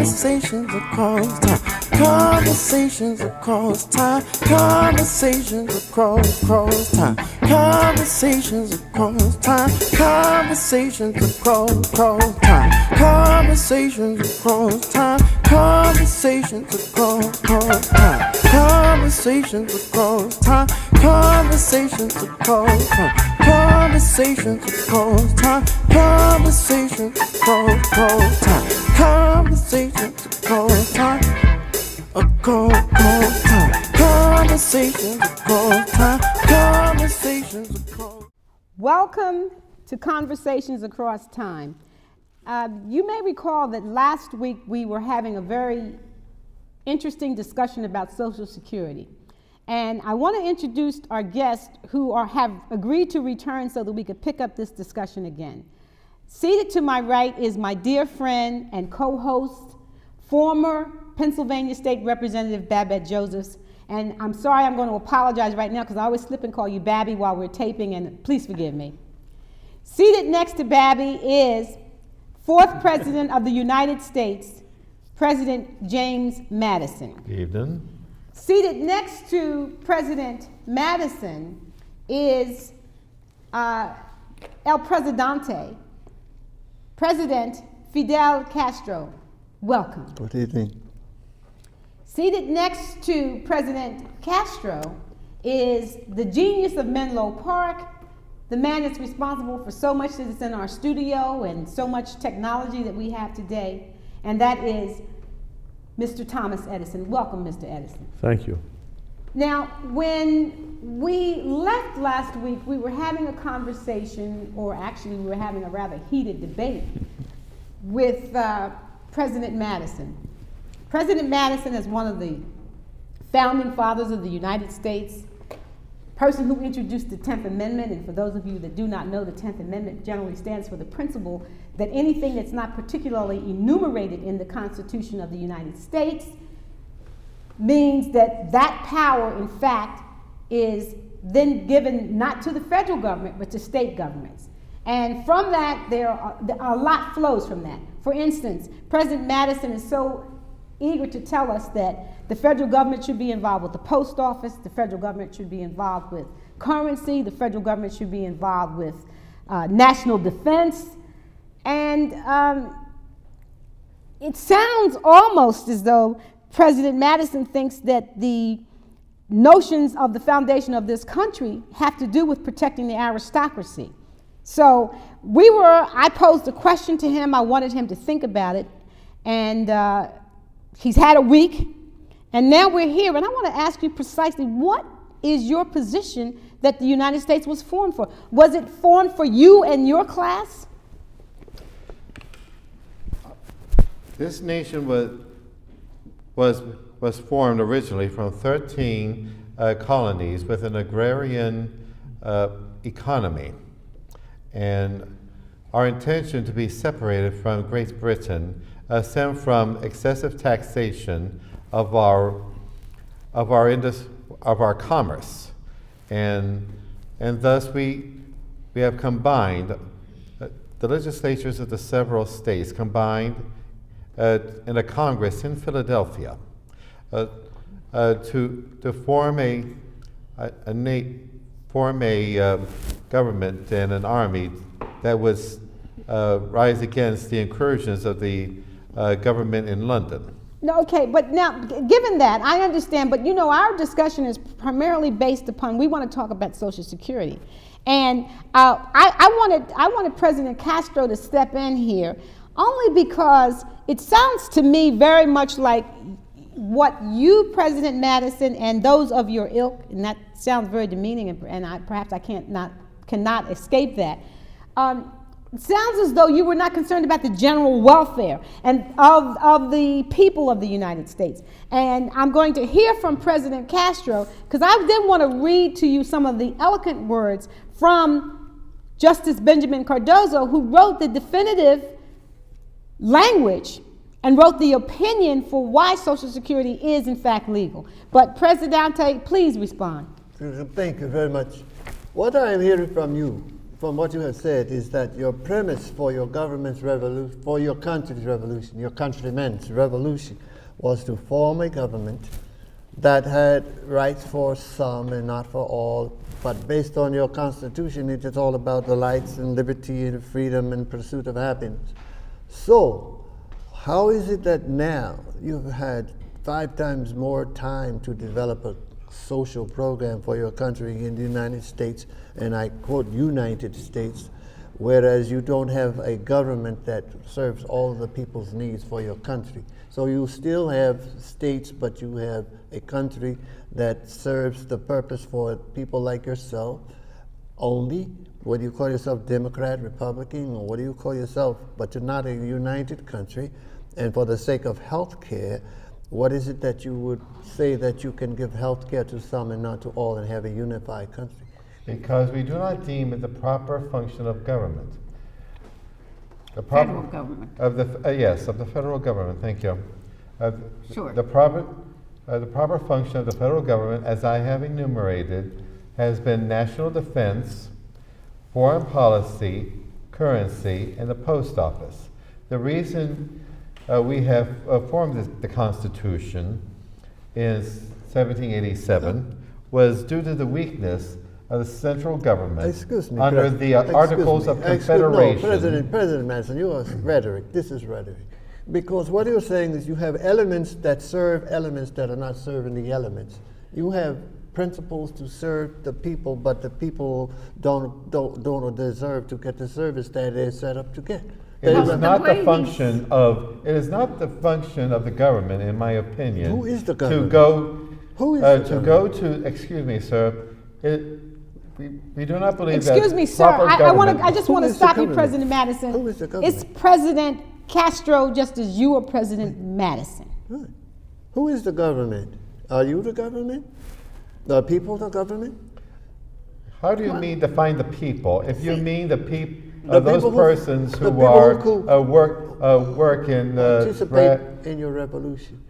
Conversations across time. Conversations across time. Conversations across time. Conversations across time. Conversations across time. Conversations across time. Conversations across time. Conversations across time. Conversations across time. Conversations across time. Conversations across time. Conversations across time. Across time. Conversations across time. Conversations across. Welcome to Conversations Across Time. You may recall that last week we were having a very interesting discussion about Social Security. And I want to introduce our guests who have agreed to return so that we could pick up this discussion again. Seated to my right is my dear friend and co-host, former Pennsylvania State Representative Babette Josephs. And I'm sorry, I'm going to apologize right now because I always slip and call you Babby while we're taping, and please forgive me. Seated next to Babby is fourth President of the United States, President James Madison. Evening. Seated next to President Madison is El Presidente, President Fidel Castro. Welcome. Good evening. Seated next to President Castro is the genius of Menlo Park, the man that's responsible for so much that's in our studio and so much technology that we have today, and that is Mr. Thomas Edison. Welcome, Mr. Edison. Thank you. Now, when we left last week, we were having a conversation, or actually we were having a rather heated debate with President Madison. President Madison is one of the founding fathers of the United States, person who introduced the 10th Amendment, and for those of you that do not know, the 10th Amendment generally stands for the principle that anything that's not particularly enumerated in the Constitution of the United States means that that power, in fact, is then given not to the federal government, but to state governments. And from that, a lot flows from that. For instance, President Madison is so eager to tell us that the federal government should be involved with the post office, the federal government should be involved with currency, the federal government should be involved with national defense. And it sounds almost as though President Madison thinks that the notions of the foundation of this country have to do with protecting the aristocracy. So I posed a question to him. I wanted him to think about it. And he's had a week. And now we're here. And I want to ask you precisely, what is your position that the United States was formed for? Was it formed for you and your class? This nation was formed originally from 13 colonies with an agrarian economy. And our intention to be separated from Great Britain stemmed from excessive taxation of our commerce, and thus we have combined the legislatures of the several states combined in a Congress in Philadelphia to form a government and an army that would rise against the incursions of the government in London. No, okay, but now, given that, I understand, but our discussion is primarily based upon, we want to talk about Social Security. And I wanted President Castro to step in here, only because it sounds to me very much like what you, President Madison, and those of your ilk, and that sounds very demeaning, and perhaps I cannot escape that. It sounds as though you were not concerned about the general welfare and of the people of the United States. And I'm going to hear from President Castro, because I then want to read to you some of the eloquent words from Justice Benjamin Cardozo, who wrote the definitive language and wrote the opinion for why Social Security is in fact legal. But Presidente, please respond. Thank you very much. What I am hearing from you from what you have said, is that your premise for your government's revolution, for your country's revolution, your countrymen's revolution, was to form a government that had rights for some and not for all. But based on your constitution, it is all about the rights and liberty and freedom and pursuit of happiness. So, how is it that now you've had 5 times more time to develop a social program for your country in the United States, and I quote United States, whereas you don't have a government that serves all of the people's needs for your country? So you still have states, but you have a country that serves the purpose for people like yourself only. What do you call yourself, Democrat, Republican, or what do you call yourself? But you're not a united country. And for the sake of health care, what is it that you would say that you can give health care to some and not to all and have a unified country? Because we do not deem it the proper function of government. The Federal government. Of the yes, of the federal government. Thank you. Sure. The proper function of the federal government, as I have enumerated, has been national defense, foreign policy, currency, and the post office. The reason we have formed the Constitution in 1787 was due to the weakness of the central government under the Articles of Confederation. No, President Madison, you are rhetoric. This is rhetoric. Because what you're saying is you have elements that serve elements that are not serving the elements. You have principles to serve the people, but the people don't deserve to get the service that they're set up to get. It is not the function of the government, in my opinion. Who is the government? To go to excuse me, sir. We do not believe that. Excuse me, sir. I just want to stop you, President Madison. Who is the government? It's President Castro, just as you are President Madison. Right. Who is the government? Are you the government? The people the government? How do you mean define the people? If you mean the people, those persons who work in participate in your revolution.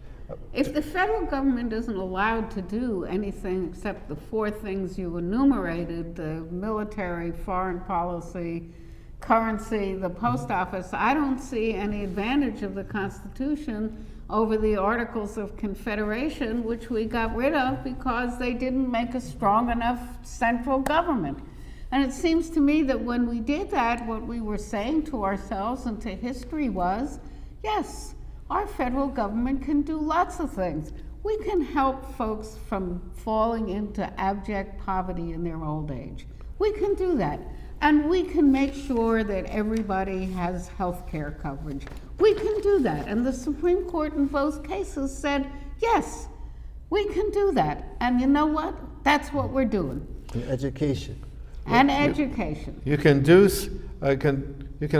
If the federal government isn't allowed to do anything except the 4 things you enumerated, the military, foreign policy, currency, the post office, I don't see any advantage of the Constitution over the Articles of Confederation, which we got rid of because they didn't make a strong enough central government. And it seems to me that when we did that, what we were saying to ourselves and to history was, yes, our federal government can do lots of things. We can help folks from falling into abject poverty in their old age. We can do that. And we can make sure that everybody has health care coverage. We can do that. And the Supreme Court in both cases said, yes, we can do that. And you know what? That's what we're doing. Education. And education. You can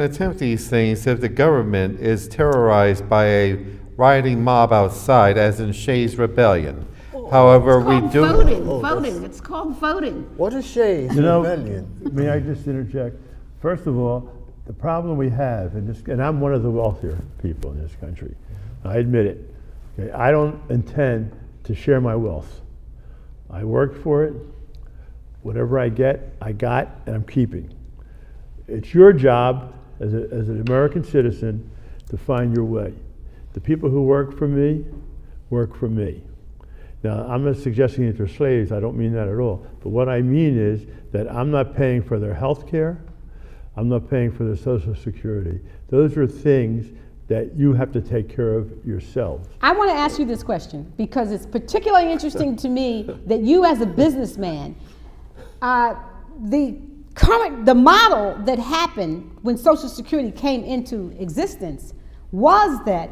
attempt these things if the government is terrorized by a rioting mob outside, as in Shays' Rebellion. However, we do voting. It's called voting. What is Shays' Rebellion? May I just interject? First of all, the problem we have in this, and I'm one of the wealthier people in this country, I admit it. Okay, I don't intend to share my wealth. I worked for it. Whatever I get, I got, and I'm keeping. It's your job as an American citizen to find your way. The people who work for me work for me. Now, I'm not suggesting that they're slaves. I don't mean that at all. But what I mean is that I'm not paying for their health care. I'm not paying for their Social Security. Those are things that you have to take care of yourselves. I want to ask you this question because it's particularly interesting to me that you, as a businessman, the model that happened when Social Security came into existence was that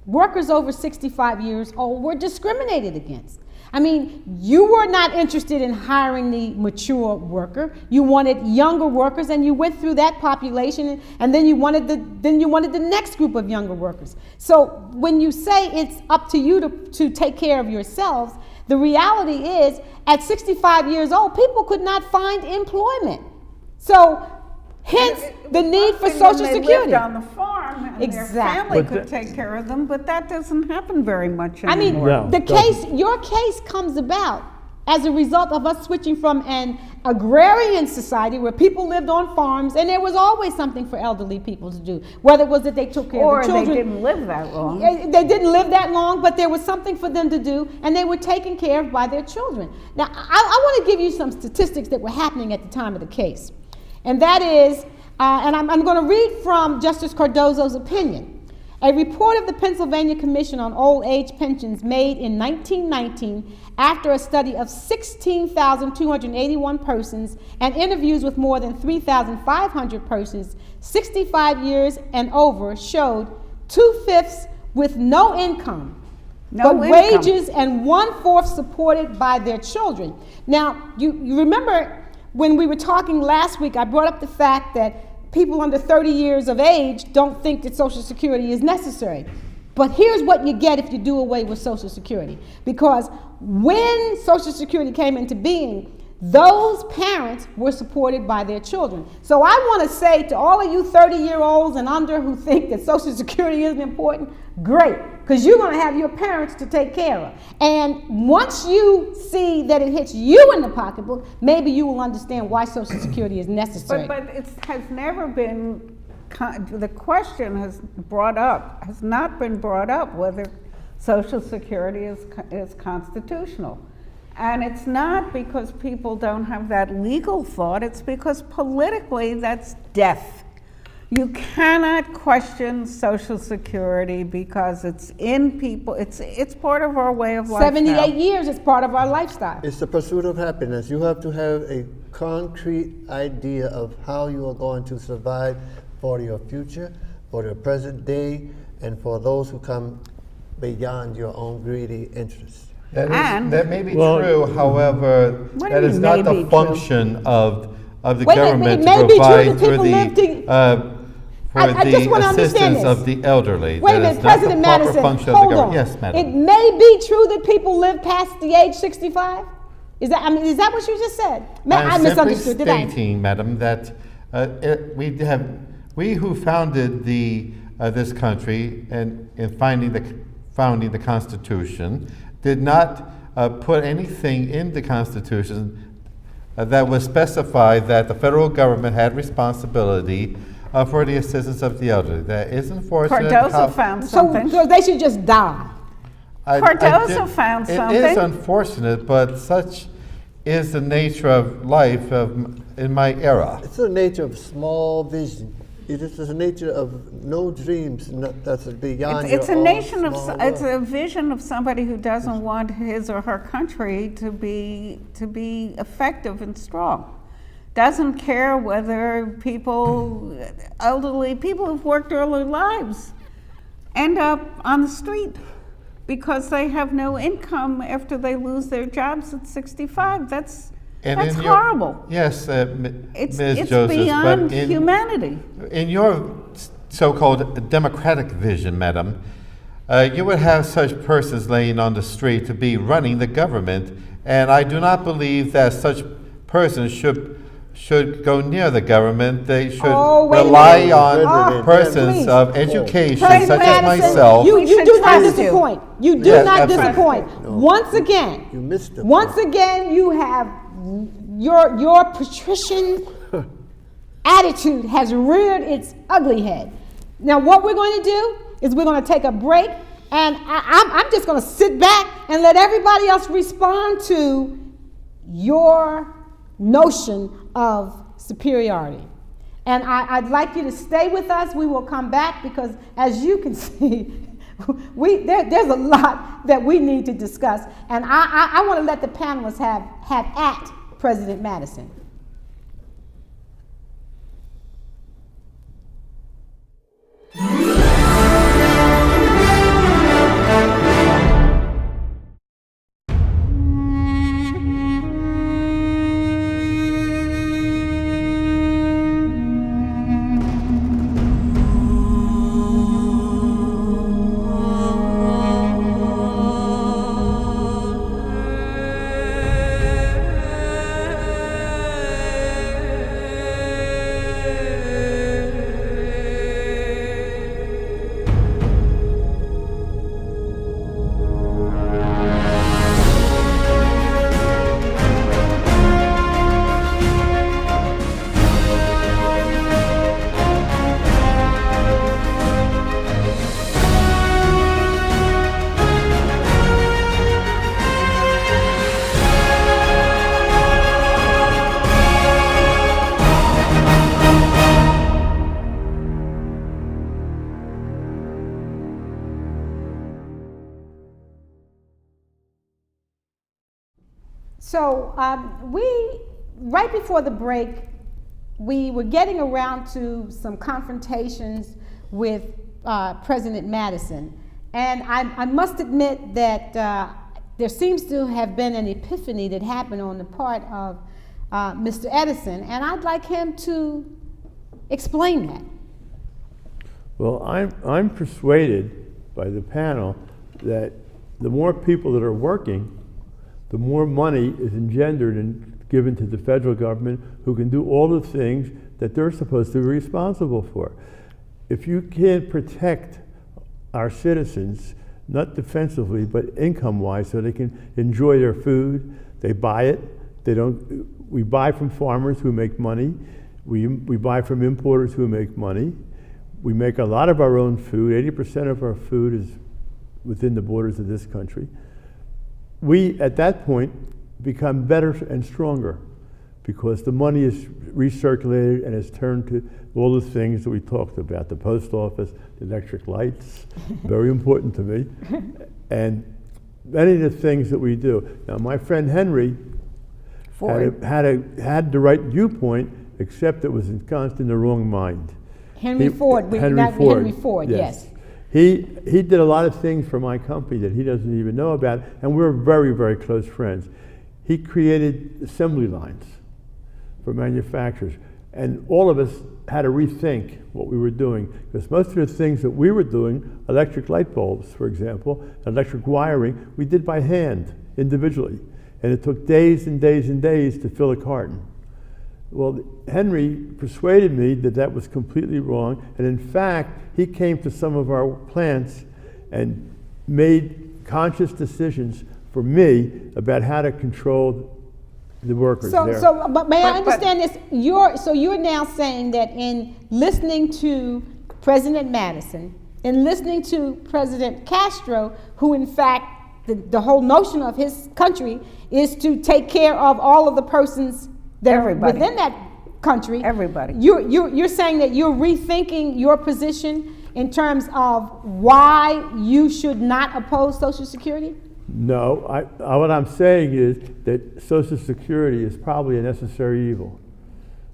workers over 65 years old were discriminated against. I mean, you were not interested in hiring the mature worker. You wanted younger workers, and you went through that population, and then you wanted the next group of younger workers. So when you say it's up to you to take care of yourselves, the reality is, at 65 years old, people could not find employment. So, hence the need for Social Security. They lived on the farm, and exactly. their family could take care of them, but that doesn't happen very much anymore. I mean, your case comes about as a result of us switching from an agrarian society where people lived on farms and there was always something for elderly people to do, whether it was that they took care of the children. Or they didn't live that long. They didn't live that long, but there was something for them to do, and they were taken care of by their children. Now, I want to give you some statistics that were happening at the time of the case, and that is, and I'm going to read from Justice Cardozo's opinion. A report of the Pennsylvania Commission on Old Age Pensions made in 1919 after a study of 16,281 persons and interviews with more than 3,500 persons 65 years and over showed 2/5 with no income, but wages, and 1/4 supported by their children. Now, you remember when we were talking last week, I brought up the fact that people under 30 years of age don't think that Social Security is necessary. But here's what you get if you do away with Social Security. Because when Social Security came into being, those parents were supported by their children. So I want to say to all of you 30-year-olds and under who think that Social Security isn't important, great, because you're going to have your parents to take care of. And once you see that it hits you in the pocketbook, maybe you will understand why Social Security is necessary. But it has never been, the question has not been brought up whether Social Security is constitutional. And it's not because people don't have that legal thought, it's because politically that's death. You cannot question Social Security because it's in people, it's part of our way of life. 78 years, it's part of our lifestyle. It's the pursuit of happiness. You have to have a concrete idea of how you are going to survive for your future, for your present day, and for those who come beyond your own greedy interests. That may be true, however, that is not the function of the government to provide for the assistance of the elderly. Wait a minute, President Madison, hold on. Yes, madam. It may be true that people live past the age 65? Is that what you just said? I misunderstood, did I? I'm simply stating, madam, that we who founded this country and in founding the Constitution did not put anything in the Constitution that would specify that the federal government had responsibility for the assistance of the elderly. That is unfortunate. Cardozo found something. So they should just die. Cardozo found something. It is unfortunate, but such is the nature of life in my era. It's the nature of small vision. It is the nature of no dreams that's beyond it's your a own nation of small it's world. a vision of somebody who doesn't want his or her country to be effective and strong. Doesn't care whether elderly people who've worked early lives end up on the street because they have no income after they lose their jobs at 65. That's horrible. Yes, It's Ms. Joseph, beyond humanity. In your so-called democratic vision, madam, you would have such persons laying on the street to be running the government, and I do not believe that such persons should go near the government. They should rely on persons of education, such as myself. You do not disappoint. You do not disappoint. No. Once again, You missed the once point. again, you have your patrician attitude has reared its ugly head. Now, what we're going to do is we're going to take a break, and I'm just going to sit back and let everybody else respond to your notion of superiority. And I'd like you to stay with us. We will come back because, as you can see, there's a lot that we need to discuss. And I want to let the panelists have at President Madison. So right before the break, we were getting around to some confrontations with President Madison. And I must admit that there seems to have been an epiphany that happened on the part of Mr. Edison, and I'd like him to explain that. Well, I'm persuaded by the panel that the more people that are working, the more money is engendered and given to the federal government, who can do all the things that they're supposed to be responsible for. If you can't protect our citizens, not defensively, but income-wise, so they can enjoy their food, they buy it, we buy from farmers who make money, we buy from importers who make money, we make a lot of our own food, 80% of our food is within the borders of this country. We, at that point, become better and stronger because the money is recirculated and is turned to all the things that we talked about, the post office, the electric lights, very important to me, and many of the things that we do. Now, my friend Henry had the right viewpoint, except it was ensconced in the wrong mind. Henry Ford, yes. He did a lot of things for my company that he doesn't even know about, and we're very, very close friends. He created assembly lines for manufacturers, and all of us had to rethink what we were doing, because most of the things that we were doing, electric light bulbs, for example, electric wiring, we did by hand, individually, and it took days and days and days to fill a carton. Well, Henry persuaded me that that was completely wrong, and in fact, he came to some of our plants and made conscious decisions for me about how to control the workers there. But may I understand this? You're now saying that in listening to President Madison, in listening to President Castro, who in fact, the whole notion of his country is to take care of all of the persons that are within that country. Everybody. You're saying that you're rethinking your position in terms of why you should not oppose Social Security? No, what I'm saying is that Social Security is probably a necessary evil,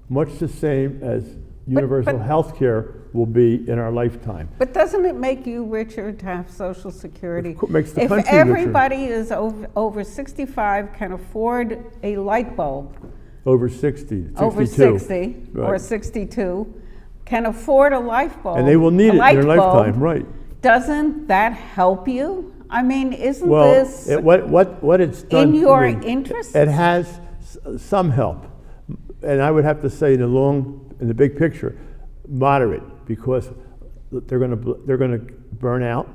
much the same as universal health care will be in our lifetime. But doesn't it make you richer to have Social Security? It makes the if country everybody richer. is over 65 can afford a light bulb, Over 60, 62. over 60 Right. or 62, can afford a light bulb. And they will need it in their lifetime, right. Doesn't that help you? I mean, isn't Well, this what it's done in for your me, interest? it has some help. And I would have to say in the big picture, moderate, because they're going to burn out.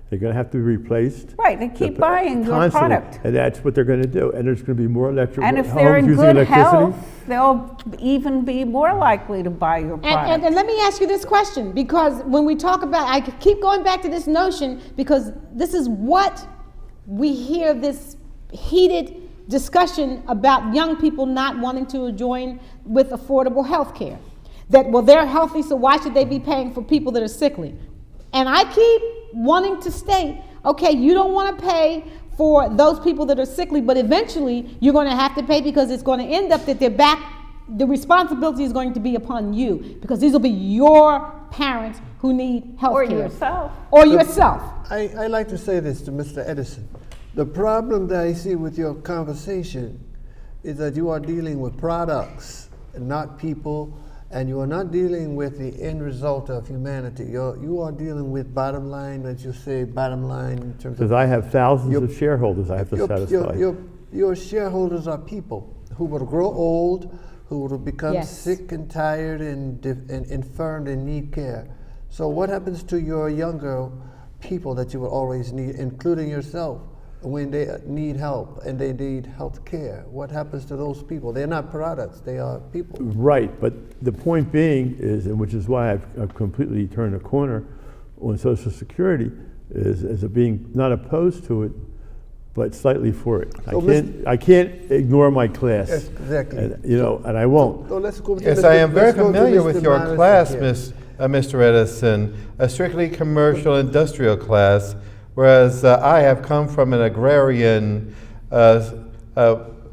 They're going to have to be replaced. Right, they keep buying your constantly, product. and that's what they're going to do. And there's going to be more electric And if homes they're in using good electricity. health, they'll even be more likely to buy your product. And let me ask you this question, because when we talk about, I keep going back to this notion, because this is what we hear, this heated discussion about young people not wanting to join with affordable health care. That, well, they're healthy, so why should they be paying for people that are sickly? And I keep wanting to state, okay, you don't want to pay for those people that are sickly, but eventually you're going to have to pay, because it's going to end up that they're back, the responsibility is going to be upon you, because these will be your parents who need health care. Or yourself. Or yourself. I like to say this to Mr. Edison. The problem that I see with your conversation is that you are dealing with products and not people, and you are not dealing with the end result of humanity. You are dealing with bottom line, as you say, bottom line in terms Because of... I have thousands of shareholders I have to satisfy. Your shareholders are people who will grow old, who will become Yes. sick and tired and infirmed and need care. So what happens to your younger people that you will always need, including yourself, when they need help and they need health care? What happens to those people? They're not products, they are people. Right, but the point being is, and which is why I've completely turned a corner on Social Security, is as a being not opposed to it, but slightly for it. So I can't ignore my class. Yes, exactly. And I won't. So let's go to Yes, Mr. I am very let's go to familiar Mr. with your Madison class, here. Mr. Edison, a strictly commercial industrial class, whereas I have come from an agrarian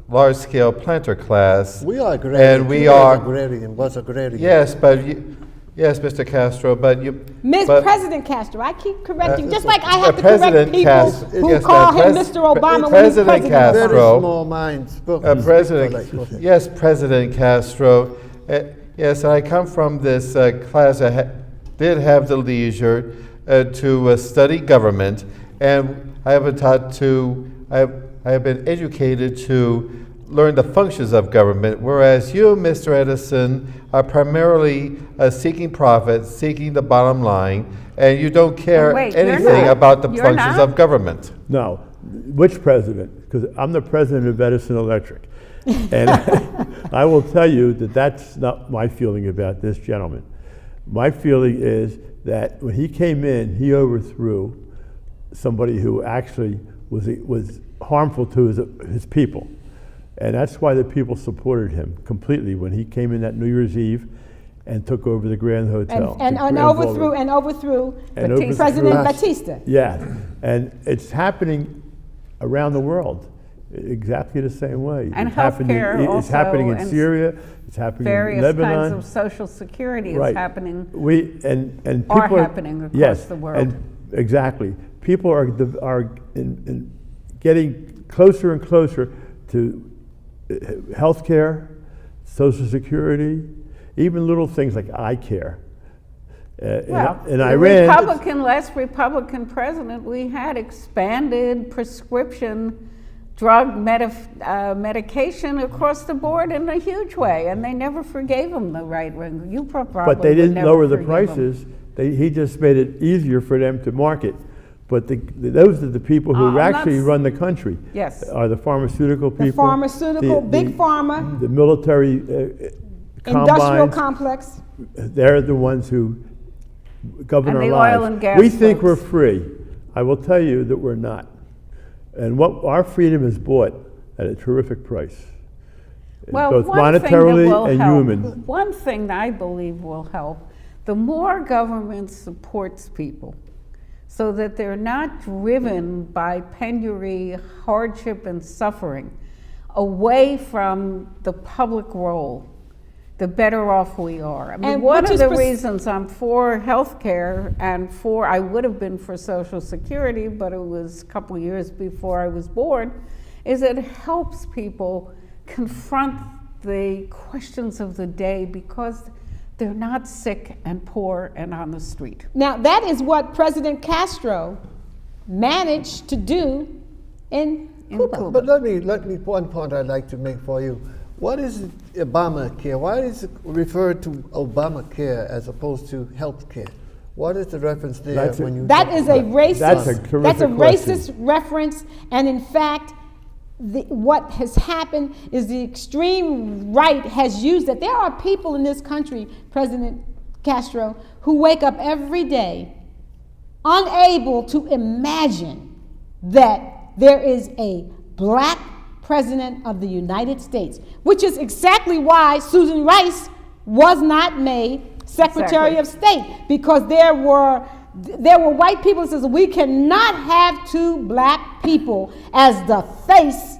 large-scale planter class. We are agrarian. And we Cuba are, is agrarian, was agrarian. yes, but yes, Mr. Castro, but you. Miss but- President Castro, I keep correcting, just like I uh, have to correct President people Castro- who yes, call ma'am. him Pres- Mr. Obama when he's President President Castro. Obama. Very small minds. President, Go ahead. President Castro. Yes, I come from this class. I did have the leisure to study government, and I have been taught to. I have been educated to learn the functions of government, whereas you, Mr. Edison, are primarily seeking profit, seeking the bottom line, and you don't care wait, you're anything not. about the You're functions not? of government. No, which president? Because I'm the president of Edison Electric. And I will tell you that that's not my feeling about this gentleman. My feeling is that when he came in, he overthrew somebody who actually was harmful to his people. And that's why the people supported him completely when he came in that New Year's Eve and took over the Grand Hotel. And overthrew And President overthrew- Batista. Yeah, and it's happening around the world exactly the same way. And It's happening- healthcare It's also, happening in and Syria, it's happening in Various Lebanon. kinds of social security is happening. And are people happening across yes, the world. And exactly. People are getting closer and closer to health care, Social Security, even little things like eye care. Well, in the Iran, last Republican president, we had expanded prescription drug medication across the board in a huge way, and they never forgave him the right wing. You probably but they would didn't never lower the forgive him. prices. He just made it easier for them to market. But those are the people who actually run the country. Yes. Are the pharmaceutical people. The pharmaceutical, big pharma, The military industrial combines. complex. They're the ones who govern And our the lives. oil and gas We think folks. we're free. I will tell you that we're not. And what our freedom is bought at a terrific price. Well, both one thing that monetarily will and help, human. one thing that I believe will help, the more government supports people so that they're not driven by penury, hardship, and suffering away from the public role, the better off we are. I mean, And one which of is the reasons I'm for health care and I would have been for Social Security, but it was a couple years before I was born, is it helps people confront the questions of the day because they're not sick and poor and on the street. Now, that is what President Castro managed to do in Cuba. But let me one point I'd like to make for you. What is Obamacare? Why is it referred to Obamacare as opposed to health care? What is the reference there That's when you That talk is a about- racist. That's a terrific question. racist reference, and in fact, what has happened is the extreme right has used it. There are people in this country, President Castro, who wake up every day unable to imagine that there is a black president of the United States, which is exactly why Susan Rice was not made Secretary of State, because there were white people who says we cannot have two black people as the face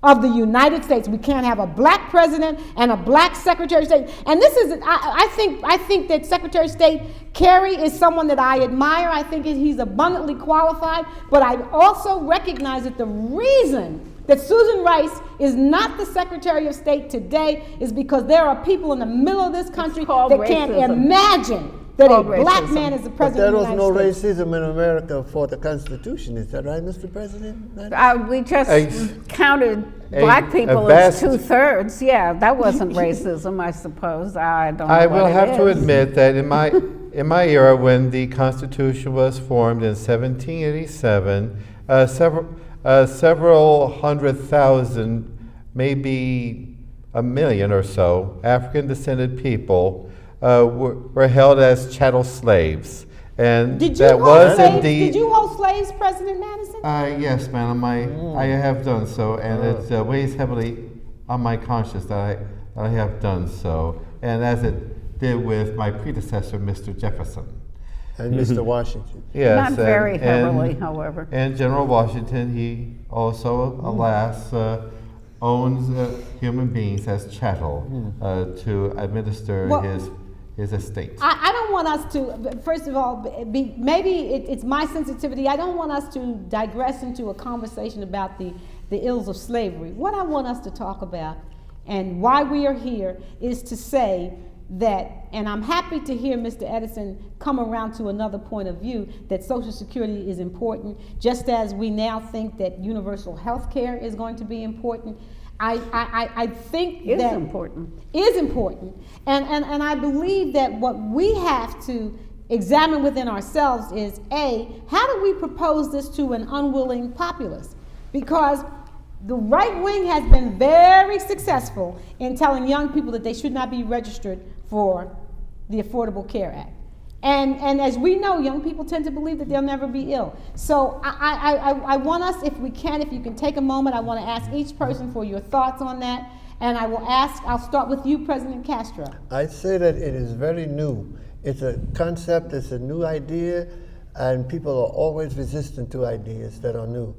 of the United States. We can't have a black president and a black Secretary of State. And this is, I think that Secretary of State Kerry is someone that I admire. I think he's abundantly qualified. But I also recognize that the reason that Susan Rice is not the Secretary of State today is because there are people in the middle of this country that can't imagine that a black man is the But president there of was the no United States. racism in America for the Constitution. Is that right, Mr. President? We just counted black people as 2/3. Yeah, that wasn't racism, I suppose. I don't know. I will what it have to is. admit that in my era, when the Constitution was formed in 1787, several 100,000, maybe 1,000,000 or so, African descended people were held as chattel slaves. And Did you that hold was slaves? indeed. Did you hold slaves, President Madison? Yes, madam, I have done so, and it weighs heavily on my conscience that I have done so, and as it did with my predecessor, Mr. Jefferson. And Mr. Washington. Yes, Not very heavily, however. And General Washington, he also, alas, owns human beings as chattel to administer Well, his estate. I don't want us to, first of all, maybe it's my sensitivity. I don't want us to digress into a conversation about the ills of slavery. What I want us to talk about and why we are here is to say that, and I'm happy to hear Mr. Edison come around to another point of view, that Social Security is important, just as we now think that universal health care is going to be important. I think Is that important. is important. And I believe that what we have to examine within ourselves is, A, how do we propose this to an unwilling populace? Because the right wing has been very successful in telling young people that they should not be registered for the Affordable Care Act. And as we know, young people tend to believe that they'll never be ill. So I want us, if you can take a moment, I want to ask each person for your thoughts on that. And I'll start with you, President Castro. I say that it is very new. It's a concept, it's a new idea, and people are always resistant to ideas that are new.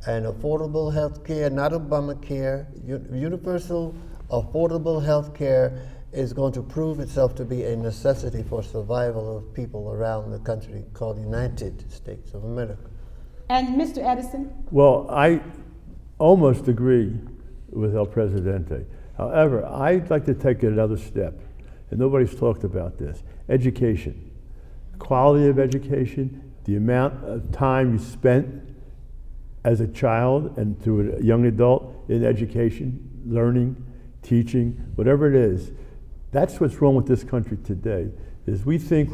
And affordable health care, not Obamacare, universal affordable health care is going to prove itself to be a necessity for survival of people around the country called the United States of America. And Mr. Edison? Well, I almost agree with El Presidente. However, I'd like to take it another step, and nobody's talked about this. Education. Quality of education, the amount of time you spent as a child and to a young adult in education, learning, teaching, whatever it is. That's what's wrong with this country today, is we think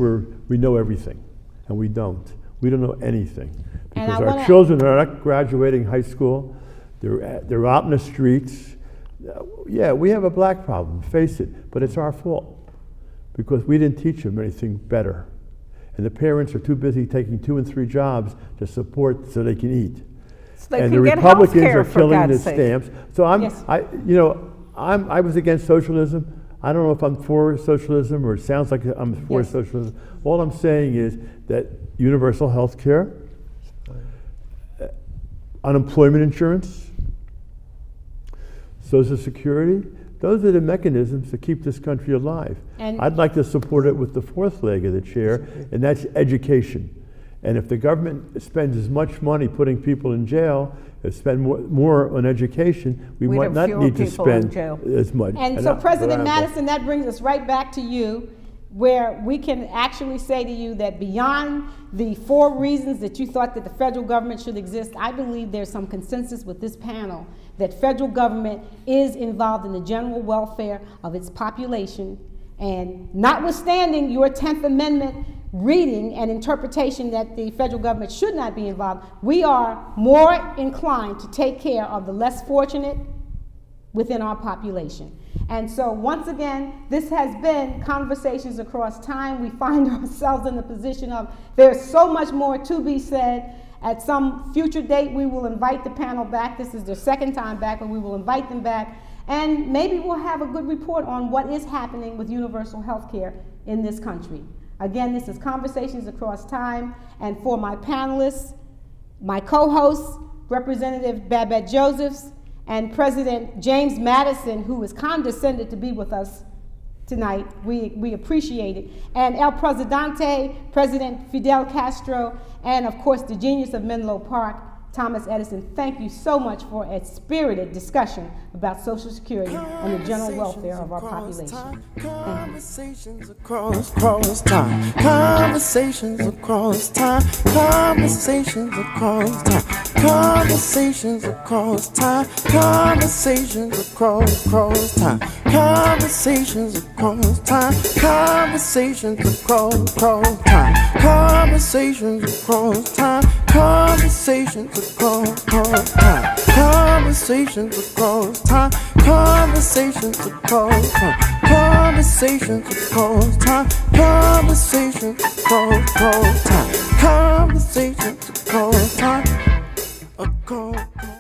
we know everything, and we don't. We don't know anything. Because our children are not graduating high school. They're out in the streets. Yeah, we have a black problem, face it, but it's our fault because we didn't teach them anything better. And the parents are too busy taking 2 and 3 jobs to support so they can eat. So they And can the get Republicans healthcare, are for killing the God's sake. stamps. So Yes. I was against socialism. I don't know if I'm for socialism or it sounds like I'm for Yes. socialism. All I'm saying is that universal health care, unemployment insurance, Social Security, those are the mechanisms to keep this country alive. And- I'd like to support it with the fourth leg of the chair, and that's education. And if the government spends as much money putting people in jail, spend more on education, we We'd might have not fewer need to people in spend jail. as much. And so, that's President what I'm for. Madison, that brings us right back to you, where we can actually say to you that beyond the 4 reasons that you thought that the federal government should exist, I believe there's some consensus with this panel that federal government is involved in the general welfare of its population. And notwithstanding your 10th Amendment reading and interpretation that the federal government should not be involved, we are more inclined to take care of the less fortunate within our population. And so once again, this has been Conversations Across Time. We find ourselves in the position of there's so much more to be said. At some future date, we will invite the panel back. This is their 2nd time back, but we will invite them back. And maybe we'll have a good report on what is happening with universal health care in this country. Again, this is Conversations Across Time. And for my panelists, my co-hosts, Representative Babette Josephs, and President James Madison, who has condescended to be with us tonight. We appreciate it. And El Presidente, President FIdel Castro, and of course the genius of Menlo Park, Thomas Edison. Thank you so much for a spirited discussion about Social Security and the general welfare of our population. Conversations across time. Conversations across time. Conversations across time. Conversations across time. Conversations across time. Conversations across time. Conversations across time. Conversations across time. Conversations across time. Conversations across time. Conversations across time. Conversations across time. Conversations across time. Conversations across time. Across.